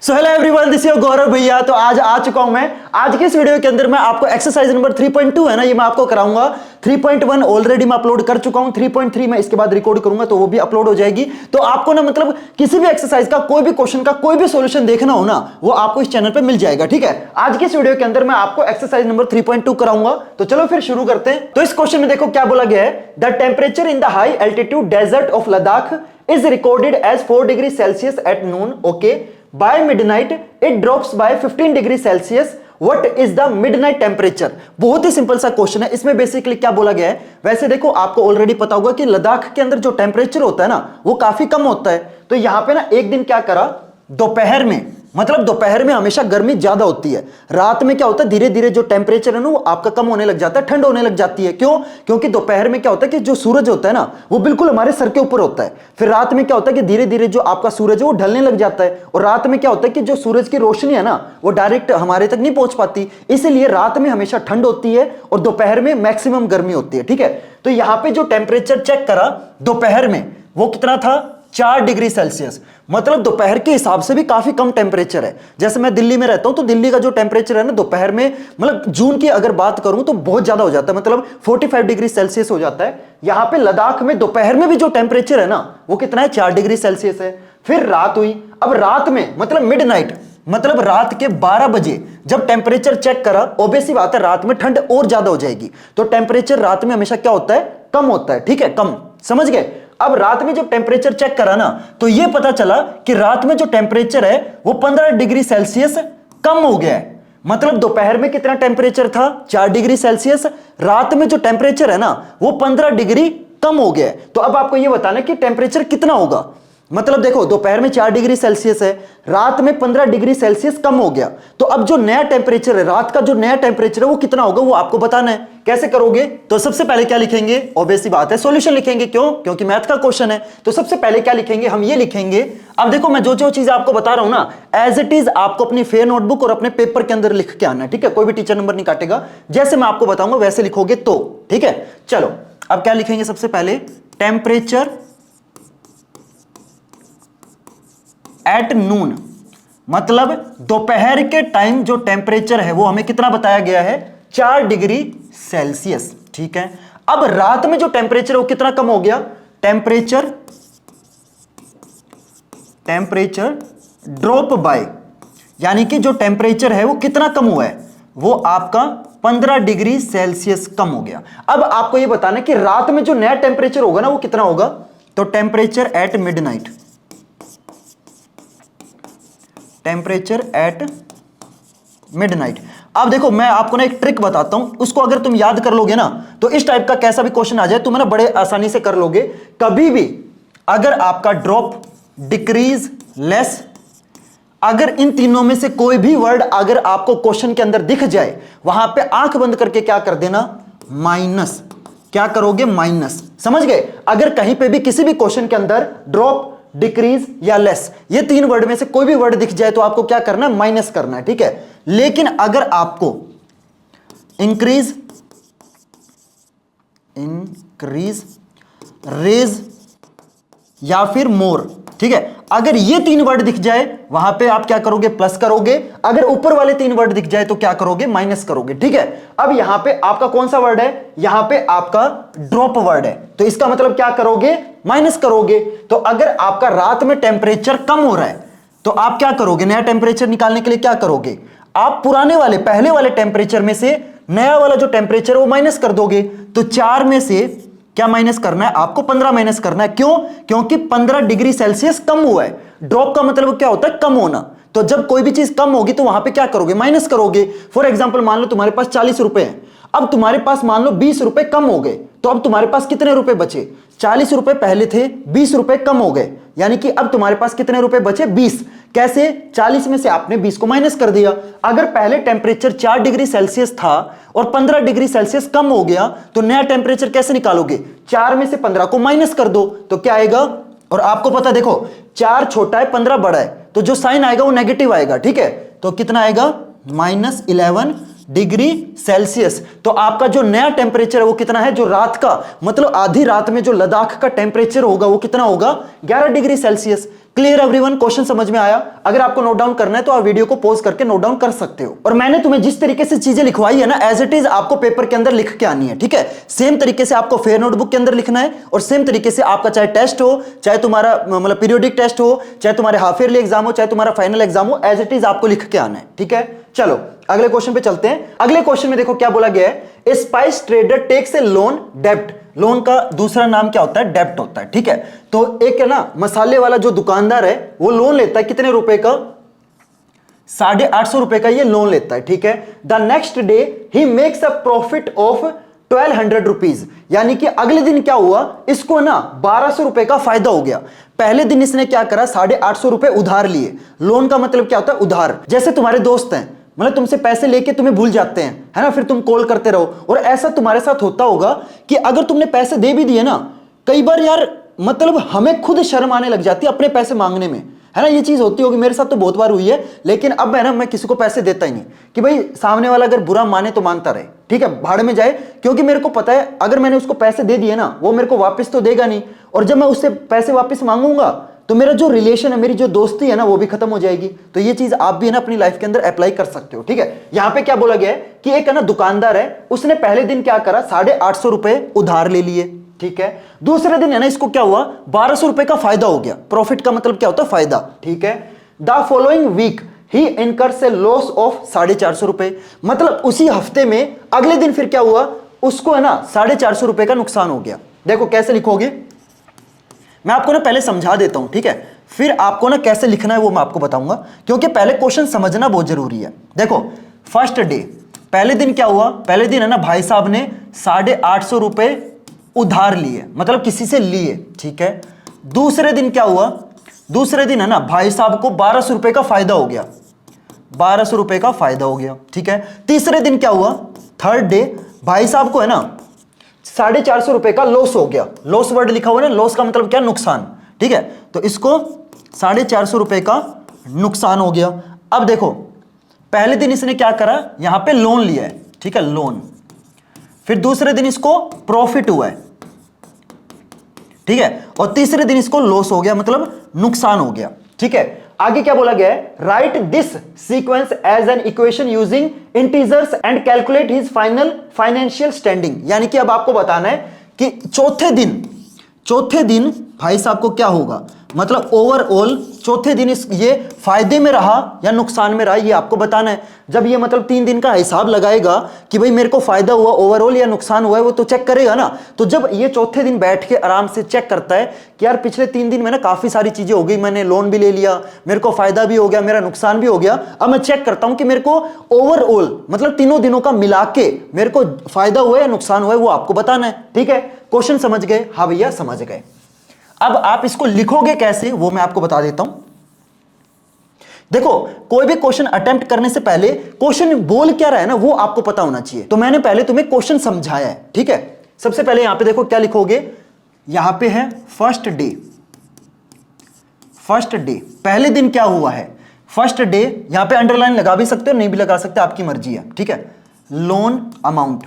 So hello everyone, this is Gaurav भैया। तो आज आ चुका हूं मैं। आज के इस वीडियो के अंदर मैं आपको एक्सरसाइज नंबर 3.2 है ना, ये मैं आपको कराऊंगा। 3.1 ऑलरेडी मैं अपलोड कर चुका हूं, 3.3 मैं इसके बाद रिकॉर्ड करूंगा तो वो भी अपलोड हो जाएगी। तो आपको ना मतलब किसी भी एक्सरसाइज का कोई भी क्वेश्चन का कोई भी सॉल्यूशन देखना हो ना, वो आपको इस चैनल पे मिल जाएगा। ठीक है, आज की इस वीडियो के अंदर मैं आपको एक्सरसाइज नंबर 3.2 कराऊंगा। तो चलो फिर शुरू करते हैं। तो इस क्वेश्चन में देखो क्या बोला गया है। The temperature in the high altitude desert of Ladakh is recorded as 4 degrees Celsius at noon. Okay, by midnight it drops by 15 degrees Celsius. What is the midnight temperature? बहुत ही सिंपल सा क्वेश्चन है। इसमें बेसिकली क्या बोला गया है, वैसे देखो आपको ऑलरेडी पता होगा कि लद्दाख के अंदर जो टेम्परेचर होता है ना वो काफी कम होता है। तो यहां पे ना एक दिन क्या करा, दोपहर में, मतलब दोपहर में हमेशा गर्मी ज्यादा होती है। रात में क्या होता है, धीरे धीरे जो टेम्परेचर है ना वो आपका कम होने लग जाता है, ठंड होने लग जाती है। क्यों? क्योंकि दोपहर में क्या होता है कि जो सूरज होता है ना वो बिल्कुल हमारे सर के ऊपर होता है। फिर रात में क्या होता है कि धीरे धीरे जो आपका सूरज है वो ढलने लग जाता है। और रात में क्या होता है कि जो सूरज की रोशनी है ना वो डायरेक्ट हमारे तक नहीं पहुंच पाती। इसलिए रात में हमेशा ठंड होती है और दोपहर में मैक्सिमम गर्मी होती है। ठीक है, तो यहां पर जो टेम्परेचर चेक करा दोपहर में वो कितना था, 4 डिग्री सेल्सियस। मतलब दोपहर के हिसाब से भी काफी कम टेम्परेचर है। जैसे मैं दिल्ली में रहता हूं तो दिल्ली का जो टेम्परेचर है ना दोपहर में, मतलब जून की अगर बात करूं तो बहुत ज्यादा हो जाता है, मतलब 45 डिग्री सेल्सियस हो जाता है। यहां पे लद्दाख में दोपहर में भी जो टेम्परेचर है ना वो कितना है, 4 डिग्री सेल्सियस है। फिर रात हुई। अब रात में मतलब मिडनाइट, मतलब रात के 12 बजे जब टेम्परेचर चेक करा, ऑब्वियस सी बात है रात में ठंड और ज्यादा हो जाएगी। तो टेम्परेचर रात में हमेशा क्या होता है, कम होता है। ठीक है, कम, समझ गए। अब रात में जब टेम्परेचर चेक करा ना तो यह पता चला कि रात में जो टेम्परेचर है वो 15 डिग्री सेल्सियस कम हो गया है। मतलब दोपहर में कितना टेम्परेचर था, 4 डिग्री सेल्सियस। रात में जो टेम्परेचर है ना वो 15 डिग्री कम हो गया है। तो अब आपको यह बताना कि टेम्परेचर कितना होगा। मतलब देखो दोपहर में 4 डिग्री सेल्सियस है, रात में 15 डिग्री सेल्सियस कम हो गया। तो अब जो नया टेम्परेचर है, रात का जो नया टेम्परेचर है वो कितना होगा वो आपको बताना है। कैसे करोगे? तो सबसे पहले क्या लिखेंगे, ऑब्वियस सी बात है सॉल्यूशन लिखेंगे। क्यों? क्योंकि मैथ का क्वेश्चन है। तो सबसे पहले क्या लिखेंगे, हम ये लिखेंगे। अब देखो मैं जो जो चीज आपको बता रहा हूं ना एज इट इज आपको अपनी फेयर नोटबुक और अपने पेपर के अंदर लिख के आना है। ठीक है, कोई भी टीचर नंबर नहीं काटेगा, जैसे मैं आपको बताऊंगा वैसे लिखोगे तो। ठीक है, चलो अब क्या लिखेंगे, सबसे पहले टेम्परेचर एट नून, मतलब दोपहर के टाइम जो टेम्परेचर है वो हमें कितना बताया गया है, 4 डिग्री सेल्सियस। ठीक है, अब रात में जो टेम्परेचर है वो कितना कम हो गया, टेम्परेचर ड्रॉप बाय, यानी कि जो टेम्परेचर है वो कितना कम हुआ है, वो आपका 15 डिग्री सेल्सियस कम हो गया। अब आपको ये बताना कि रात में जो नया टेम्परेचर होगा ना वो कितना होगा। तो temperature at midnight, temperature at midnight. अब देखो मैं आपको ना एक ट्रिक बताता हूं, उसको अगर तुम याद कर लोगे ना तो इस टाइप का कैसा भी क्वेश्चन आ जाए तुम ना बड़े आसानी से कर लोगे। कभी भी अगर आपका ड्रॉप, डिक्रीज, लेस, अगर इन तीनों में से कोई भी वर्ड अगर आपको क्वेश्चन के अंदर दिख जाए, वहां पे आंख बंद करके क्या कर देना, माइनस। क्या करोगे, माइनस। समझ गए? अगर कहीं पे भी किसी भी क्वेश्चन के अंदर ड्रॉप, डिक्रीज या लेस, ये 3 वर्ड में से कोई भी वर्ड दिख जाए तो आपको क्या करना है, माइनस करना है। ठीक है, लेकिन अगर आपको इंक्रीज, रेज या फिर मोर, ठीक है, अगर ये 3 वर्ड दिख जाए वहां पे आप क्या करोगे, प्लस करोगे। अगर ऊपर वाले 3 वर्ड दिख जाए तो क्या करोगे, माइनस करोगे। ठीक है, अब यहां पे आपका कौन सा वर्ड है, यहां पे आपका ड्रॉप वर्ड है, तो इसका मतलब क्या करोगे, माइनस करोगे। तो अगर आपका रात में टेम्परेचर कम हो रहा है तो आप क्या करोगे, नया टेम्परेचर निकालने के लिए क्या करोगे, आप पुराने वाले पहले वाले टेम्परेचर में से नया वाला जो टेम्परेचर है वो माइनस कर दोगे। तो 4 में से क्या माइनस करना है आपको, 15 माइनस करना है। क्यों? क्योंकि 15 डिग्री सेल्सियस कम हुआ है। ड्रॉप का मतलब क्या होता है, कम होना। तो जब कोई भी चीज कम होगी तो वहां पे क्या करोगे, माइनस करोगे। फॉर एग्जांपल मान लो तुम्हारे पास 40 रुपए हैं, अब तुम्हारे पास मान लो 20 रुपए कम हो गए, तो अब तुम्हारे पास कितने रुपए बचे, 40 रुपए पहले थे, 20 रुपए कम हो गए, यानी कि अब तुम्हारे पास कितने रुपए बचे, 20। कैसे, 40 में से आपने 20 को माइनस कर दिया। अगर पहले टेम्परेचर 4 डिग्री सेल्सियस था और 15 डिग्री सेल्सियस कम हो गया तो नया टेम्परेचर कैसे निकालोगे, 4 में से 15 को माइनस कर दो तो क्या आएगा। और आपको पता देखो 4 छोटा है 15 बड़ा है, तो जो साइन आएगा वो नेगेटिव आएगा। ठीक है, तो कितना आएगा, -11 डिग्री सेल्सियस। तो आपका जो नया टेम्परेचर है वो कितना है, जो रात का मतलब आधी रात में जो लद्दाख का टेम्परेचर होगा वो कितना होगा, 11 degree Celsius. Clear everyone, question समझ में आया? अगर आपको नोट डाउन करना है तो आप वीडियो को पॉज करके नोट डाउन कर सकते हो। और मैंने तुम्हें जिस तरीके से चीजें लिखवाई है ना, एज इट इज आपको पेपर के अंदर लिख के आनी है, ठीक है? सेम तरीके से आपको फेयर नोटबुक के अंदर लिखना है, और सेम तरीके से आपका चाहे टेस्ट हो, चाहे तुम्हारा मतलब पीरियोडिक टेस्ट हो, चाहे तुम्हारे हाफ ईयरली एग्जाम हो, चाहे तुम्हारा फाइनल एग्जाम हो, एज इट इज आपको लिख के आना है, ठीक है? चलो अगले क्वेश्चन पे चलते हैं। अगले क्वेश्चन में देखो क्या बोला गया है, ए spice trader takes a loan डेब्ट। लोन का दूसरा नाम क्या होता है? डेब्ट होता है, ठीक है? तो एक है ना मसाले वाला जो दुकानदार है वो लोन लेता है कितने रुपए का? 850 रुपए का ये लोन लेता है, ठीक है? The next day he makes a profit of 1200 rupees, यानी कि अगले दिन क्या हुआ, इसको ना 1200 रुपए का फायदा हो गया। पहले दिन इसने क्या करा, 850 रुपए उधार लिए। लोन का मतलब क्या होता है? उधार। जैसे तुम्हारे दोस्त हैं, मतलब तुमसे पैसे लेके तुम्हें भूल जाते हैं, है ना, फिर तुम कॉल करते रहो, और ऐसा तुम्हारे साथ होता होगा कि अगर तुमने पैसे दे भी दिए ना, कई बार यार मतलब हमें खुद शर्म आने लग जाती है अपने पैसे मांगने में, है ना? ये चीज होती होगी, मेरे साथ तो बहुत बार हुई है, लेकिन अब है ना मैं किसी को पैसे देता ही नहीं कि भाई सामने वाला अगर बुरा माने तो मानता रहे, ठीक है, भाड़ में जाए, क्योंकि मेरे को पता है अगर मैंने उसको पैसे दे दिए ना, वो मेरे को वापस तो देगा नहीं, और जब मैं उससे पैसे वापस मांगूंगा तो मेरा जो रिलेशन है, मेरी जो दोस्ती है ना, वो भी खत्म हो जाएगी। तो ये चीज आप भी है ना अपनी लाइफ के अंदर अप्लाई कर सकते हो, ठीक है? यहां पे क्या बोला गया है कि एक है ना दुकानदार है, उसने पहले दिन क्या करा, 850 रुपए उधार ले लिए, ठीक है? दूसरे दिन है ना इसको क्या हुआ, 1200 रुपए का फायदा हो गया। प्रॉफिट का मतलब क्या होता है? फायदा, ठीक है? The following week he incurs a loss of 450 रुपए, मतलब उसी हफ्ते में अगले दिन फिर क्या हुआ, उसको है ना 450 रुपए का नुकसान हो गया। देखो कैसे लिखोगे, मैं आपको ना पहले समझा देता हूं, ठीक है? फिर आपको ना कैसे लिखना है वो मैं आपको बताऊंगा, क्योंकि पहले क्वेश्चन समझना बहुत जरूरी है। देखो फर्स्ट डे, पहले दिन क्या हुआ, पहले दिन है ना भाई साहब ने 850 रुपए उधार लिए, मतलब किसी से लिए, ठीक है? दूसरे दिन क्या हुआ, दूसरे दिन है ना भाई साहब को 1200 रुपए का फायदा हो गया, 1200 रुपए का फायदा हो गया, ठीक है? तीसरे दिन क्या हुआ, थर्ड डे, भाई साहब को है ना 450 रुपए का लॉस हो गया। लॉस वर्ड लिखा हुआ है ना, लॉस का मतलब क्या? नुकसान, ठीक है? तो इसको 450 रुपए का नुकसान हो गया। अब देखो पहले दिन इसने क्या करा, यहां पे लोन लिया है, ठीक है, लोन। फिर दूसरे दिन इसको प्रॉफिट हुआ है, ठीक है? और तीसरे दिन इसको लॉस हो गया, मतलब नुकसान हो गया, ठीक है? आगे क्या बोला गया है, write this sequence as an equation using integers and calculate his final financial standing, यानी कि अब आपको बताना है कि चौथे दिन भाई साहब को क्या होगा, मतलब ओवरऑल चौथे दिन ये फायदे में रहा या नुकसान में रहा, ये आपको बताना है। जब ये मतलब 3 दिन का हिसाब लगाएगा कि भाई मेरे को फायदा हुआ ओवरऑल या नुकसान हुआ है, वो तो चेक करेगा ना। तो जब ये चौथे दिन बैठ के आराम से चेक करता है कि यार पिछले 3 दिन में ना काफी सारी चीजें हो गई, मैंने लोन भी ले लिया, मेरे को फायदा भी हो गया, मेरा नुकसान भी हो गया, अब मैं चेक करता हूं कि मेरे को ओवरऑल मतलब तीनों दिनों का मिला के मेरे को फायदा हुआ या नुकसान हुआ है, वो आपको बताना है, ठीक है? क्वेश्चन समझ गए? हाँ भैया समझ गए। अब आप इसको लिखोगे कैसे वो मैं आपको बता देता हूं। देखो कोई भी क्वेश्चन अटेम्प्ट करने से पहले क्वेश्चन बोल क्या रहा है ना, वो आपको पता होना चाहिए। तो मैंने पहले तुम्हें क्वेश्चन समझाया है, ठीक है? सबसे पहले यहां पे देखो क्या लिखोगे, यहां पे है फर्स्ट डे। फर्स्ट डे पहले दिन क्या हुआ है, फर्स्ट डे, यहां पे अंडरलाइन लगा भी सकते हो, नहीं भी लगा सकते, आपकी मर्जी है, ठीक है? लोन अमाउंट,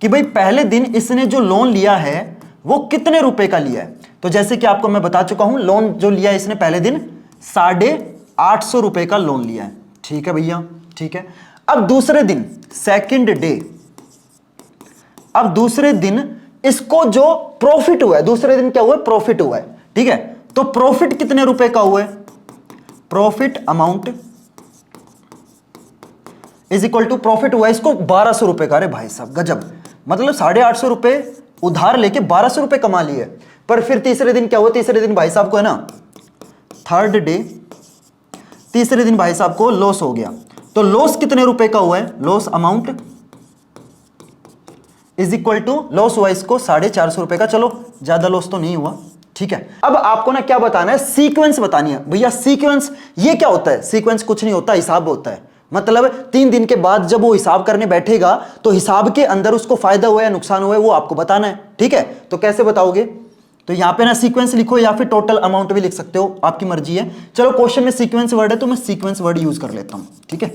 कि भाई पहले दिन इसने जो लोन लिया है वो कितने रुपए का लिया है। तो जैसे कि आपको मैं बता चुका हूं, लोन जो लिया है इसने पहले दिन 850 रुपए का लोन लिया है, ठीक है भैया, ठीक है? अब दूसरे दिन सेकंड डे, अब दूसरे दिन इसको जो प्रॉफिट हुआ है, दूसरे दिन क्या हुआ है, प्रॉफिट हुआ है, ठीक है? तो प्रॉफिट कितने रुपए का हुआ है, profit amount is equal to profit हुआ है इसको 1200 रुपए का। अरे भाई साहब गजब, मतलब 850 रुपए उधार लेके 1200 रुपए कमा लिए। पर फिर तीसरे दिन क्या हुआ, तीसरे दिन भाई साहब को है ना, थर्ड डे, तीसरे दिन भाई साहब को लॉस हो गया। तो लॉस कितने रुपए का हुआ है, loss amount is equal to, loss हुआ इसको 450 रुपए का, चलो ज्यादा लॉस तो नहीं हुआ, ठीक है? अब आपको ना क्या बताना है, सीक्वेंस बतानी है भैया। सीक्वेंस ये क्या होता है, सीक्वेंस कुछ नहीं होता, हिसाब होता है। मतलब 3 दिन के बाद जब वो हिसाब करने बैठेगा तो हिसाब के अंदर उसको फायदा हुआ है नुकसान हुआ है वो आपको बताना है, ठीक है? तो कैसे बताओगे, तो यहां पे ना सीक्वेंस लिखो या फिर टोटल अमाउंट भी लिख सकते हो, आपकी मर्जी है। चलो क्वेश्चन में सीक्वेंस वर्ड है तो मैं सीक्वेंस वर्ड यूज कर लेता हूं, ठीक है?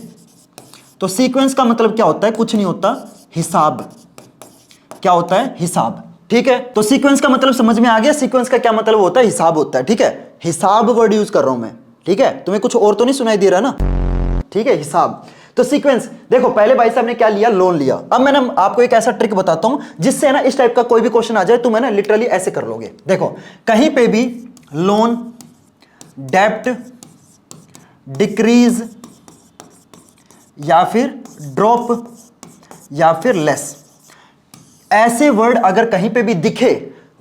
तो सीक्वेंस का मतलब क्या होता है, कुछ नहीं होता, हिसाब। क्या होता है, हिसाब, ठीक है, तो सीक्वेंस का मतलब समझ में आ गया। सीक्वेंस का क्या मतलब होता है? हिसाब होता है। ठीक है, हिसाब वर्ड यूज कर रहा हूं मैं। ठीक है, तुम्हें कुछ और तो नहीं सुनाई दे रहा ना? ठीक है, हिसाब। तो सीक्वेंस देखो, पहले भाई साहब ने क्या लिया? लोन लिया। अब मैं ना आपको एक ऐसा ट्रिक बताता हूं जिससे ना इस टाइप का कोई भी क्वेश्चन आ जाए तो मैं ना लिटरली ऐसे कर लोगे। देखो, कहीं पे भी लोन, डेप्ट, डिक्रीज या फिर ड्रॉप या फिर लेस, ऐसे वर्ड अगर कहीं पे भी दिखे,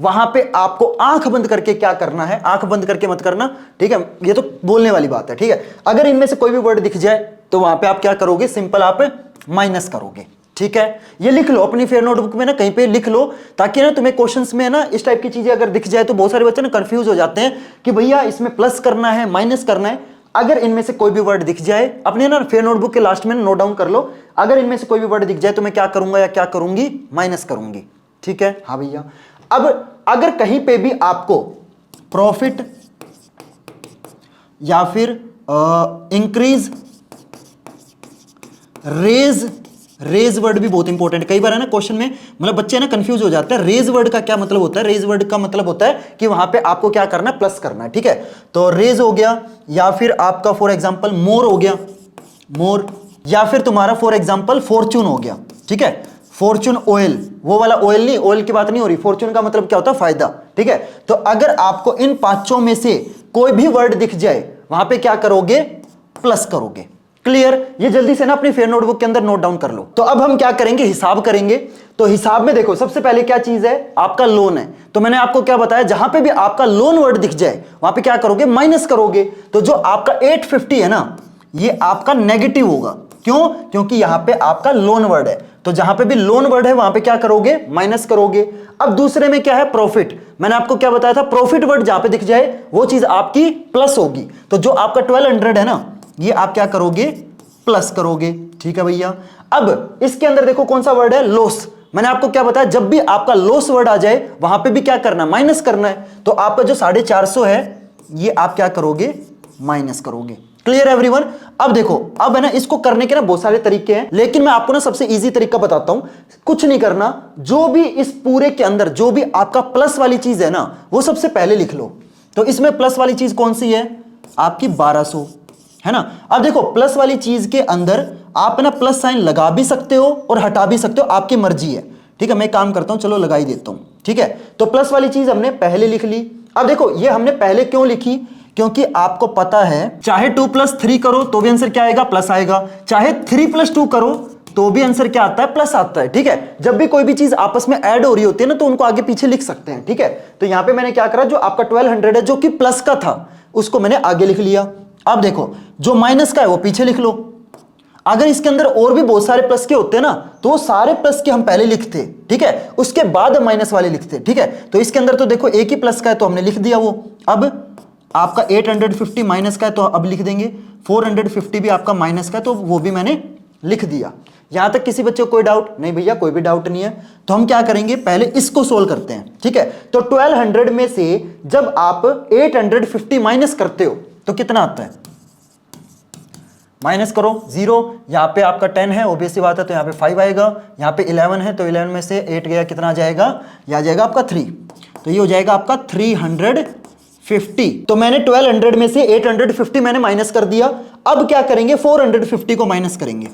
वहां पे आपको आंख बंद करके क्या करना है? आंख बंद करके मत करना, ठीक है, ये तो बोलने वाली बात है। ठीक है, अगर इनमें से कोई भी वर्ड दिख जाए तो वहां पे आप क्या करोगे? सिंपल आप माइनस करोगे। ठीक है, ये लिख लो अपनी फेयर नोटबुक में ना, कहीं पे लिख लो, ताकि ना तुम्हें क्वेश्चंस में ना इस टाइप की चीजें अगर दिख जाए तो बहुत सारे बच्चे ना कंफ्यूज हो जाते हैं कि भैया इसमें प्लस करना है माइनस करना है। अगर इनमें से कोई भी वर्ड दिख जाए, अपने ना फेयर नोटबुक के लास्ट में नोट डाउन कर लो, अगर इनमें से कोई भी वर्ड दिख जाए तो मैं क्या करूंगा या क्या करूंगी? माइनस करूंगी। ठीक है, हाँ भैया। अब अगर कहीं पे भी आपको प्रॉफिट या फिर इंक्रीज, रेज वर्ड भी बहुत इंपॉर्टेंट, कई बार है ना क्वेश्चन में, मतलब बच्चे ना कंफ्यूज हो जाते हैं। रेज वर्ड का क्या मतलब होता है? रेज वर्ड का मतलब होता है कि वहां पे आपको क्या करना है? प्लस करना है। ठीक है, तो रेज हो गया, या फिर आपका फॉर एग्जांपल मोर हो गया, मोर, या फिर तुम्हारा फॉर एग्जांपल फॉर्चून हो गया। ठीक है, फॉर्चून ऑयल, वो वाला ऑयल नहीं, ऑयल की बात नहीं हो रही, फॉर्चून का मतलब क्या होता है? फायदा। ठीक है, तो अगर आपको इन पांचों में से कोई भी वर्ड दिख जाए, वहां पे क्या करोगे? प्लस करोगे। क्लियर? ये जल्दी से ना अपनी फेयर नोटबुक के अंदर नोट डाउन कर लो। तो अब हम क्या करेंगे? हिसाब करेंगे। तो हिसाब में देखो, सबसे पहले क्या चीज है? आपका लोन है। तो मैंने आपको क्या बताया? जहां पे भी आपका लोन वर्ड दिख जाए वहां पे क्या करोगे? माइनस करोगे। तो जो आपका 850 है ना, ये आपका नेगेटिव होगा। क्यों? क्योंकि यहां पे आपका लोन वर्ड है। तो जहां पे भी लोन वर्ड है वहां पे क्या करोगे? माइनस करोगे। अब दूसरे में क्या है? प्रॉफिट। मैंने आपको क्या बताया था? प्रॉफिट वर्ड जहां पे दिख जाए वो चीज आपकी प्लस होगी। तो जो आपका 1200 है ना, ये आप क्या करोगे? प्लस करोगे। ठीक है भैया। अब इसके अंदर देखो कौन सा वर्ड है? लॉस। मैंने आपको क्या बताया? जब भी आपका लॉस वर्ड आ जाए वहां पे भी क्या करना है? माइनस करना है। तो आपका जो 450 है ये आप क्या करोगे? माइनस करोगे। Clear everyone? अब देखो, अब है ना इसको करने के ना बहुत सारे तरीके हैं, लेकिन मैं आपको ना सबसे इजी तरीका बताता हूं। कुछ नहीं करना, जो भी इस पूरे के अंदर जो भी आपका प्लस वाली चीज है ना, वो सबसे पहले लिख लो। तो इसमें प्लस वाली चीज कौन सी है? आपकी 1200 है ना। अब देखो, प्लस वाली चीज के अंदर आप ना प्लस साइन लगा भी सकते हो और हटा भी सकते हो, आपकी मर्जी है। ठीक है, मैं काम करता हूं, चलो लगा ही देता हूं। ठीक है, तो प्लस वाली चीज हमने पहले लिख ली। अब देखो, ये हमने पहले क्यों लिखी? क्योंकि आपको पता है चाहे 2+3 करो तो भी आंसर क्या आएगा? प्लस आएगा। चाहे 3+2 करो तो भी आंसर क्या आता है? प्लस आता है। ठीक है, जब भी कोई भी चीज आपस में ऐड हो रही होती है ना, तो उनको आगे पीछे लिख सकते हैं। ठीक है, तो यहां पे मैंने क्या करा? जो आपका 1200 है जो कि प्लस का था, उसको मैंने आगे लिख लिया। अब देखो, जो माइनस का है वो पीछे लिख लो। अगर इसके अंदर और भी बहुत सारे प्लस के होते हैं ना, तो वो सारे प्लस के हम पहले लिखते। ठीक है, उसके बाद हम माइनस वाले लिखते। ठीक है, तो इसके अंदर तो देखो एक ही प्लस का है तो हमने लिख दिया वो। अब आपका 850 माइनस का है तो अब लिख देंगे। 450 भी आपका माइनस का है तो वो भी मैंने लिख दिया। यहां तक किसी बच्चे को कोई डाउट नहीं? भैया कोई भी डाउट नहीं है। तो हम क्या करेंगे? पहले इसको सोल्व करते हैं। ठीक है, तो 1200 में से जब आप 850 माइनस करते हो तो कितना आता है? माइनस करो, 0। यहां पे आपका 10 है, ऑब्वियसली बात है, तो यहां पे 5 आएगा। यहां पे 11 है तो 11 में से 8 गया, कितना आ जाएगा? यह आ जाएगा आपका 3। तो ये हो जाएगा आपका 350। तो मैंने 1200 में से 850 मैंने माइनस कर दिया। अब क्या करेंगे? 450 को माइनस करेंगे।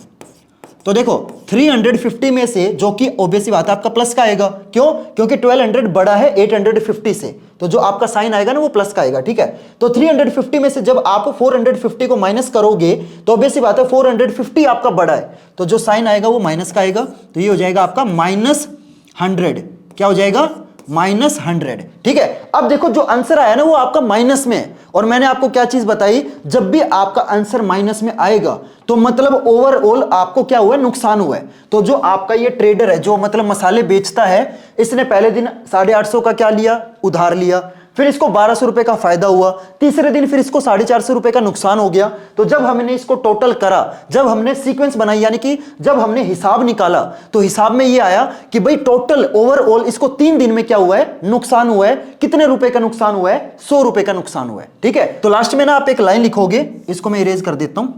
तो देखो, 350 में से, जो कि ऑब्वियसली बात है आपका प्लस का आएगा। क्यों? क्योंकि 1200 बड़ा है 850 से, तो जो आपका साइन आएगा ना वो प्लस का आएगा। ठीक है, तो 350 में से जब आप 450 को माइनस करोगे तो ऑब्वियसली बात है 450 आपका बड़ा है, तो जो साइन आएगा वो माइनस का आएगा। तो ये हो जाएगा आपका -100। क्या हो जाएगा? -100। ठीक है, अब देखो जो आंसर आया ना वो आपका माइनस में है। और मैंने आपको क्या चीज बताई? जब भी आपका आंसर माइनस में आएगा तो मतलब ओवरऑल आपको क्या हुआ है? नुकसान हुआ है। तो जो आपका ये ट्रेडर है जो मतलब मसाले बेचता है, इसने पहले दिन 850 का क्या लिया? उधार लिया। फिर इसको 1200 रुपए का फायदा हुआ। तीसरे दिन फिर इसको 450 रुपए का नुकसान हो गया। तो जब हमने इसको टोटल करा, जब हमने सीक्वेंस बनाई, यानी कि जब हमने हिसाब निकाला, तो हिसाब में ये आया कि भाई टोटल ओवरऑल इसको 3 दिन में क्या हुआ है? नुकसान हुआ है। कितने रुपए का नुकसान हुआ है? 100 रुपए का नुकसान हुआ है। ठीक है, तो लास्ट में ना आप एक लाइन लिखोगे, इसको मैं इरेज कर देता हूं।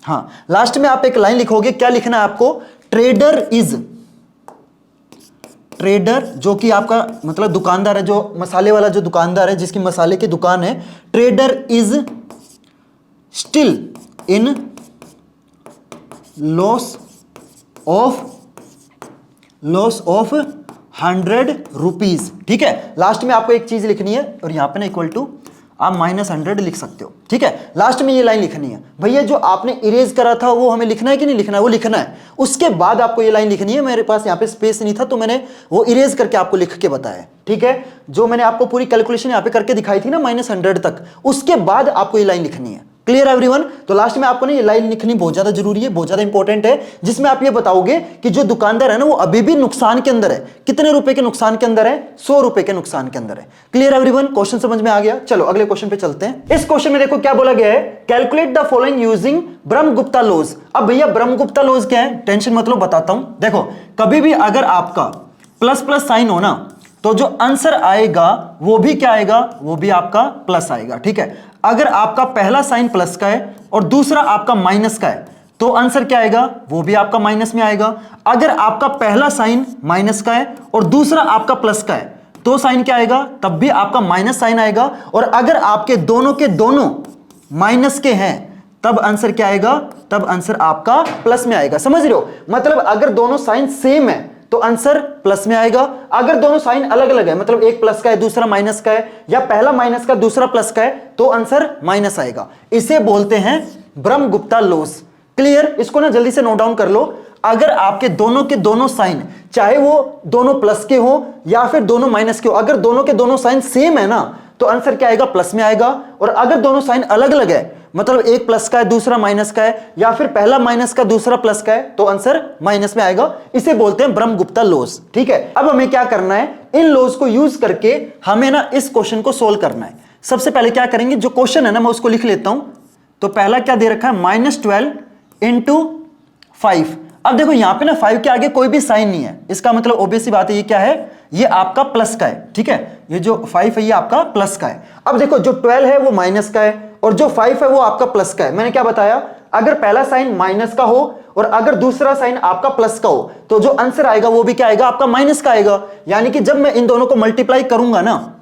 हाँ, लास्ट में आप एक लाइन लिखोगे। क्या लिखना है आपको? ट्रेडर इज ट्रेडर जो कि आपका मतलब दुकानदार है, जो मसाले वाला जो दुकानदार है, जिसकी मसाले की दुकान है, trader is still in loss of 100 rupees. ठीक है, लास्ट में आपको एक चीज लिखनी है और यहां पे ना इक्वल टू आप -100 लिख सकते हो। ठीक है, लास्ट में ये लाइन लिखनी है। भैया जो आपने इरेज करा था वो हमें लिखना है कि नहीं लिखना है? वो लिखना है। उसके बाद आपको ये लाइन लिखनी है। मेरे पास यहाँ पे स्पेस नहीं था तो मैंने वो इरेज करके आपको लिख के बताया। ठीक है, जो मैंने आपको पूरी कैलकुलेशन यहाँ पे करके दिखाई थी ना -100 तक, उसके बाद आपको ये लाइन लिखनी है। Clear everyone? तो लास्ट में आपको ना ये लाइन लिखनी बहुत ज्यादा जरूरी है, बहुत ज्यादा इंपॉर्टेंट है, जिसमें आप ये बताओगे कि जो दुकानदार है ना वो अभी भी नुकसान के अंदर है। कितने रुपए के नुकसान के अंदर है? 100 रुपए के नुकसान के अंदर है। Clear everyone? क्वेश्चन समझ में आ गया? चलो अगले क्वेश्चन पे चलते हैं। इस क्वेश्चन में देखो क्या बोला गया है, calculate the following using Brahmagupta laws. अब भैया ब्रह्मगुप्ता लॉज क्या है? टेंशन मतलब बताता हूं। देखो कभी भी अगर आपका प्लस प्लस साइन हो ना तो जो आंसर आएगा वो भी क्या आएगा? वो भी आपका प्लस आएगा। ठीक है, अगर आपका पहला साइन प्लस का है और दूसरा आपका माइनस का है तो आंसर क्या आएगा? वो भी आपका माइनस में आएगा। अगर आपका पहला साइन माइनस का है और दूसरा आपका प्लस का है तो साइन क्या आएगा? तब भी आपका माइनस साइन आएगा। और अगर आपके दोनों के दोनों माइनस के हैं तब आंसर क्या आएगा? तब आंसर आपका प्लस में आएगा। समझ रहे हो? मतलब अगर दोनों साइन सेम है तो आंसर प्लस में आएगा। अगर दोनों साइन अलग अलग है, मतलब एक प्लस का है दूसरा माइनस का है, या पहला माइनस का दूसरा प्लस का है, तो आंसर माइनस आएगा। इसे बोलते हैं ब्रह्मगुप्ता लॉज। क्लियर? इसको ना जल्दी से नोट डाउन कर लो। अगर आपके दोनों के दोनों साइन, चाहे वो दोनों प्लस के हो या फिर दोनों माइनस के हो, अगर दोनों के दोनों साइन सेम है ना तो आंसर क्या आएगा? प्लस में आएगा। और अगर दोनों साइन अलग अलग है, मतलब एक प्लस का है दूसरा माइनस का है, या फिर पहला माइनस का दूसरा प्लस का है, तो आंसर माइनस में आएगा। इसे बोलते हैं ब्रह्मगुप्ता लॉज। ठीक है, अब हमें क्या करना है, इन लॉज को यूज करके हमें ना इस क्वेश्चन को सोल्व करना है। सबसे पहले क्या करेंगे, जो क्वेश्चन है ना मैं उसको लिख लेता हूं। तो पहला क्या दे रखा है, -12 × 5। अब देखो यहां पे ना 5 के आगे कोई भी साइन नहीं है, इसका मतलब ऑब्वियस सी बात है ये क्या है, ये आपका प्लस का है। ठीक है, ये जो 5 है ये आपका प्लस का है। अब देखो जो 12 है वो माइनस का है और जो 5 है वो आपका प्लस का है। मैंने क्या बताया, अगर पहला साइन माइनस का हो और अगर दूसरा साइन आपका प्लस का हो तो जो आंसर आएगा वो भी क्या आएगा? आपका माइनस का आएगा। यानी कि जब मैं इन दोनों को मल्टीप्लाई करूंगा ना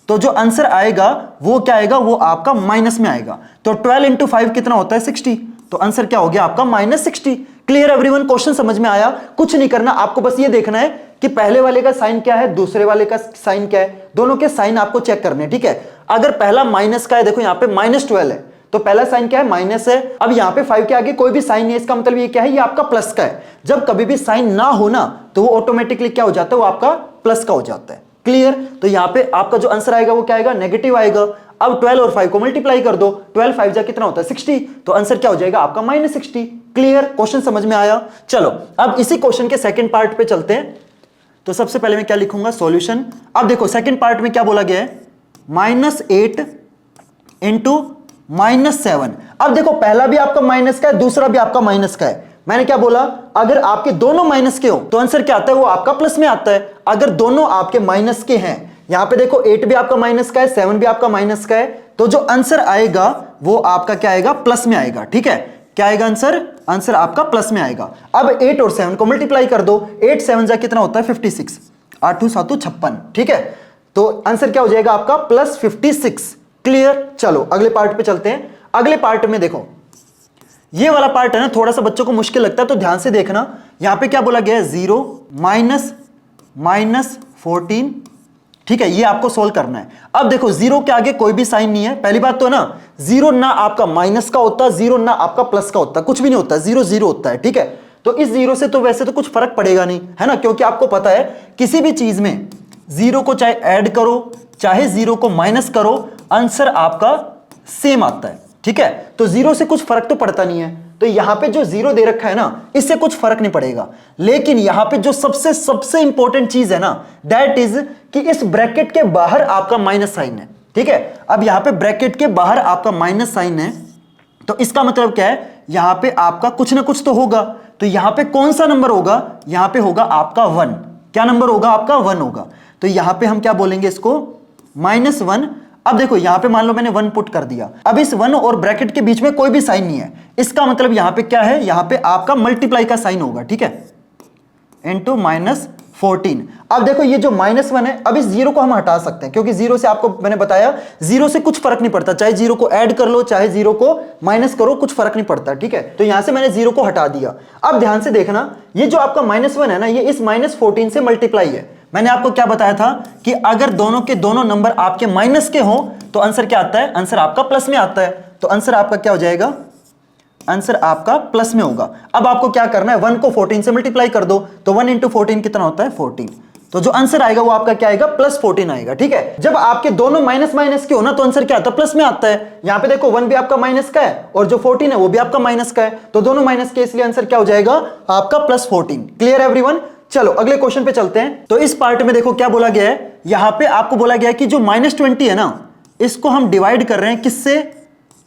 तो जो आंसर आएगा वो क्या आएगा? वो आपका माइनस में आएगा। तो 12 × 5 कितना होता है? 60। तो आंसर क्या हो गया आपका? -60। Clear everyone? क्वेश्चन समझ में आया? कुछ नहीं करना, आपको बस ये देखना है कि पहले वाले का साइन क्या है, दूसरे वाले का साइन क्या है, दोनों के साइन आपको चेक करने हैं। ठीक है, अगर पहला माइनस का है, देखो यहाँ पे -12 है तो पहला साइन क्या है? माइनस है। अब यहाँ पे 5 के आगे कोई भी साइन नहीं है, इसका मतलब ये क्या है? ये आपका प्लस का है। जब कभी भी साइन ना हो ना तो वो ऑटोमेटिकली क्या हो जाता है? वो आपका प्लस का हो जाता है। क्लियर? तो यहाँ पे आपका जो आंसर आएगा वो क्या आएगा? नेगेटिव आएगा। अब 12 और 5 को मल्टीप्लाई कर दो, 12 5 जा कितना होता है? 60। तो आंसर क्या हो जाएगा आपका? -60। क्लियर? क्वेश्चन समझ में आया? चलो अब इसी क्वेश्चन के सेकंड पार्ट पे चलते हैं। तो सबसे पहले मैं क्या लिखूंगा? सॉल्यूशन। अब देखो सेकंड पार्ट में क्या बोला गया है, -8 × -7। अब देखो पहला भी आपका माइनस का है, दूसरा भी आपका माइनस का है। मैंने क्या बोला, अगर आपके दोनों माइनस के हो तो आंसर क्या आता है? वो आपका प्लस में आता है। अगर दोनों आपके माइनस के हैं, यहां पे देखो 8 भी आपका माइनस का है, 7 भी आपका माइनस का है, तो जो आंसर आएगा वो आपका क्या आएगा? प्लस में आएगा। ठीक है, क्या आएगा आंसर? आंसर आपका प्लस में आएगा। अब 8 और 7 को मल्टीप्लाई कर दो, 8 7 जा कितना होता है? 56, 8 7 56। ठीक है, तो आंसर क्या हो जाएगा आपका? +56। क्लियर? चलो अगले पार्ट पे चलते हैं। अगले पार्ट में देखो ये वाला पार्ट है ना थोड़ा सा बच्चों को मुश्किल लगता है, तो ध्यान से देखना। यहां पे क्या बोला गया है? 0 -14। ठीक है, ये आपको सोल्व करना है। अब देखो 0 के आगे कोई भी साइन नहीं है। पहली बात तो ना 0 ना आपका माइनस का होता, 0 ना आपका प्लस का होता, कुछ भी नहीं होता, 0 0 होता है। ठीक है, तो इस 0 से तो वैसे तो कुछ फर्क पड़ेगा नहीं, है ना, क्योंकि आपको पता है किसी भी चीज में 0 को चाहे ऐड करो चाहे 0 को माइनस करो, आंसर आपका सेम आता है। ठीक है, तो 0 से कुछ फर्क तो पड़ता नहीं है। तो यहां पे जो 0 दे रखा है ना, इससे कुछ फर्क नहीं पड़ेगा। लेकिन यहां पे जो सबसे इंपॉर्टेंट चीज है ना, दैट इज कि इस ब्रैकेट के बाहर आपका माइनस साइन है। ठीक है, अब यहां पे ब्रैकेट के बाहर आपका माइनस साइन है, तो इसका मतलब क्या है? यहां पे आपका कुछ ना कुछ तो होगा। तो यहां पे कौन सा नंबर होगा? यहां पे होगा आपका 1। क्या नंबर होगा आपका? 1 होगा। तो यहां पे हम क्या बोलेंगे इसको? -1। अब देखो यहां पे मान लो मैंने 1 पुट कर दिया, अब इस 1 और ब्रैकेट के बीच में कोई भी साइन नहीं है, इसका मतलब यहां पे क्या है? यहां पे आपका मल्टीप्लाई का साइन होगा। ठीक है, × 14। अब देखो ये जो -1 है, अब इस जीरो को हम हटा सकते हैं क्योंकि जीरो से आपको मैंने बताया जीरो से कुछ फर्क नहीं पड़ता, चाहे जीरो को ऐड कर लो चाहे जीरो को माइनस करो, कुछ फर्क नहीं पड़ता, ठीक है। तो यहां से मैंने जीरो को हटा दिया। अब ध्यान से देखना, ये जो आपका -1 है ना, ये इस -14 से मल्टीप्लाई है। मैंने आपको क्या बताया था कि अगर दोनों के दोनों नंबर आपके माइनस के हो तो आंसर क्या आता है, आंसर आपका प्लस में आता है। तो आंसर आपका क्या हो जाएगा, आंसर आपका प्लस में होगा। अब आपको क्या करना है, 1 को 14 से मल्टीप्लाई कर दो, तो 1 इंटू 14 कितना होता है, 14। तो जो आंसर आएगा वो आपका क्या आएगा, +14 आएगा, ठीक है। जब आपके दोनों माइनस माइनस के हो ना तो आंसर क्या आता है, प्लस में आता है। यहां पे देखो 1 भी आपका माइनस का है और जो 14 है वो भी आपका माइनस का है, तो दोनों माइनस के, इसलिए आंसर क्या हो जाएगा आपका +14। Clear everyone. चलो अगले क्वेश्चन पे चलते हैं। तो इस पार्ट में देखो क्या बोला गया है, यहां पे आपको बोला गया है कि जो -20 है ना, इसको हम डिवाइड कर रहे हैं किससे,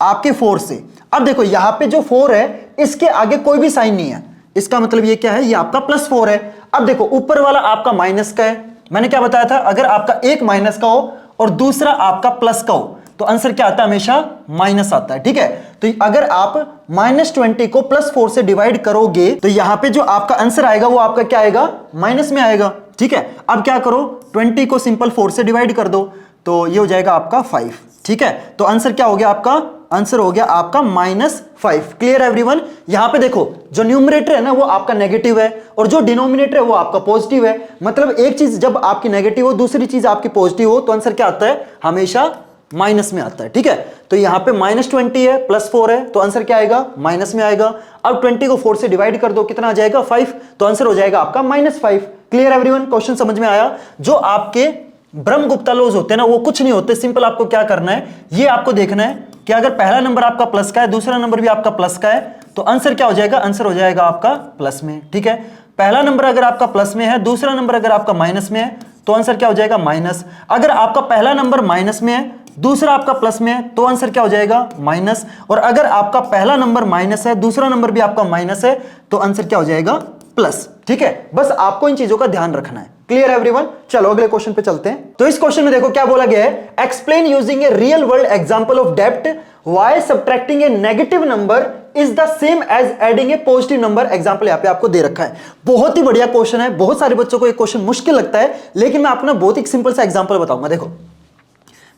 आपके 4 से। अब देखो यहां पे जो 4 है इसके आगे कोई भी साइन नहीं है, इसका मतलब ये क्या है, ये आपका +4 है। अब देखो ऊपर वाला आपका माइनस का है, मैंने क्या बताया था, अगर आपका एक माइनस का हो और दूसरा आपका प्लस का हो तो आंसर क्या आता है, हमेशा माइनस आता है, ठीक है। तो अगर आप -20 को +4 से डिवाइड करोगे तो यहां पे जो आपका आंसर आएगा वो आपका क्या आएगा, माइनस में आएगा, ठीक है। अब क्या करो, 20 को सिंपल 4 से डिवाइड कर दो तो ये हो जाएगा आपका 5, ठीक है। तो आंसर क्या हो गया आपका, आंसर हो गया आपका -5। Clear everyone. यहां पे देखो जो न्यूमरेटर है ना वो आपका नेगेटिव है और जो डिनोमिनेटर है वो आपका पॉजिटिव है। मतलब एक चीज जब आपकी नेगेटिव हो, दूसरी चीज आपकी पॉजिटिव हो, तो आंसर क्या आता है, हमेशा माइनस में आता है, ठीक है। तो यहां पे -20 है, +4 है, तो आंसर क्या आएगा, माइनस में आएगा। अब 20 को 4 से डिवाइड कर दो, कितना आ जाएगा, 5, तो आंसर हो जाएगा आपका -5। क्लियर एवरीवन, क्वेश्चन समझ में आया। जो आपके ब्रह्मगुप्ता लॉज होते हैं ना वो कुछ नहीं होते, सिंपल आपको क्या करना है, ये आपको देखना है कि अगर पहला नंबर आपका प्लस का है, दूसरा नंबर भी आपका प्लस का है, तो आंसर क्या हो जाएगा, आंसर हो जाएगा आपका प्लस में, ठीक है। पहला नंबर अगर आपका प्लस में है, दूसरा नंबर अगर आपका माइनस में है, तो आंसर क्या हो जाएगा, माइनस। अगर आपका पहला नंबर माइनस में है, दूसरा आपका प्लस में है, तो आंसर क्या हो जाएगा, माइनस। और अगर आपका पहला नंबर माइनस है, दूसरा नंबर भी आपका माइनस है, तो आंसर क्या हो जाएगा, प्लस, ठीक है। बस आपको इन चीजों का ध्यान रखना है। Clear everyone. चलो अगले क्वेश्चन पे चलते हैं। तो इस क्वेश्चन में देखो क्या बोला गया है, explain using a real world example of डेब्ट why subtracting a negative number is the same as adding a positive number. Example यहां पे आपको दे रखा है। बहुत ही बढ़िया क्वेश्चन है, बहुत सारे बच्चों को ये क्वेश्चन मुश्किल लगता है, लेकिन मैं आपको ना बहुत ही सिंपल सा एग्जांपल बताऊंगा। देखो